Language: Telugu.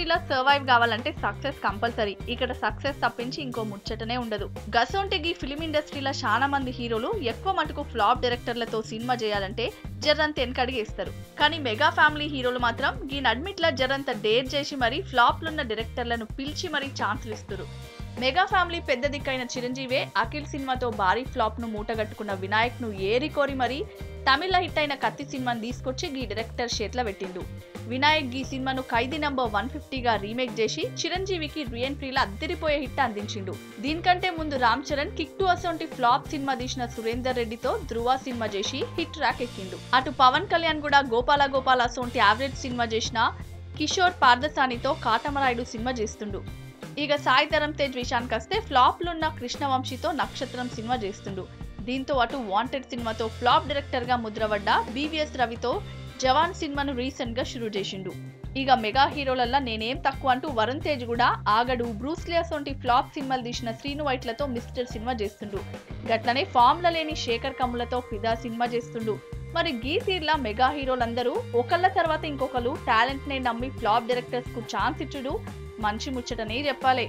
ఇండస్ట్రీలో సర్వైవ్ కావాలంటే సక్సెస్ కంపల్సరీ. ఇక్కడ సక్సెస్ తప్పించి ఇంకో ముచ్చటనే ఉండదు. గసొంటి గీ ఫిలిం ఇండస్ట్రీలో చాలా మంది హీరోలు ఎక్కువ మటుకు ఫ్లాప్ డైరెక్టర్లతో సినిమా చేయాలంటే జర్రంత వెనకడిగేస్తారు. కానీ మెగా ఫ్యామిలీ హీరోలు మాత్రం గీ నడ్మిట్ల జర్రంత డేర్ చేసి మరీ ఫ్లాప్లున్న డైరెక్టర్లను పిలిచి మరీ ఛాన్సులు ఇస్తారు. మెగా ఫ్యామిలీ పెద్ద దిక్కైన చిరంజీవే అఖిల్ సినిమాతో భారీ ఫ్లాప్ ను మూటగట్టుకున్న వినాయక్ ను ఏరికోరి మరీ తమిళ హిట్ అయిన కత్తి సినిమాను తీసుకొచ్చి గీ డైరెక్టర్ చేతిలో పెట్టిండు. వినాయక్ గీ సినిమాను ఖైదీ నంబర్ 150 గా రీమేక్ చేసి చిరంజీవికి రీఎంట్రీలా అద్దరిపోయే హిట్ అందించిండు. దీనికంటే ముందు రామ్ చరణ్ కిక్ టు అసొంటి ఫ్లాప్ సినిమా తీసిన సురేందర్ రెడ్డితో ధృవ సినిమా చేసి హిట్ ట్రాక్ ఎక్కిండు. అటు పవన్ కళ్యాణ్ కూడా గోపాల గోపాల అసొంటి యావరేజ్ సినిమా చేసిన కిషోర్ పార్థసానితో కాటమరాయుడు సినిమా చేస్తుండు. ఇక సాయి ధరమ్ తేజ్ విషయానికి వస్తే ఫ్లాప్లున్న కృష్ణవంశీతో నక్షత్రం సినిమా చేస్తుండు. దీంతో అటు వాంటెడ్ సినిమాతో ఫ్లాప్ డైరెక్టర్ గా ముద్రపడ్డ బీవీఎస్ రవితో జవాన్ సినిమాను రీసెంట్ గా షురూ చేసిండు. ఇక మెగా హీరోలల్లా నేనేం తక్కువ అంటూ వరుణ్ తేజ్ కూడా ఆగడు, బ్రూస్లీ అసొంటి ఫ్లాప్ సినిమాలు తీసిన శ్రీను వైట్లతో మిస్టర్ సినిమా చేస్తుండు. గట్లనే ఫామ్ లో లేని శేఖర్ కమ్ములతో ఫిదా సినిమా చేస్తుండు. మరి గీ తీర్లా మెగా హీరోలందరూ ఒకళ్ళ తర్వాత ఇంకొకరు టాలెంట్ నే నమ్మి ఫ్లాప్ డైరెక్టర్స్ కు ఛాన్స్ ఇచ్చుడు మంచి ముచ్చటనే చెప్పాలి.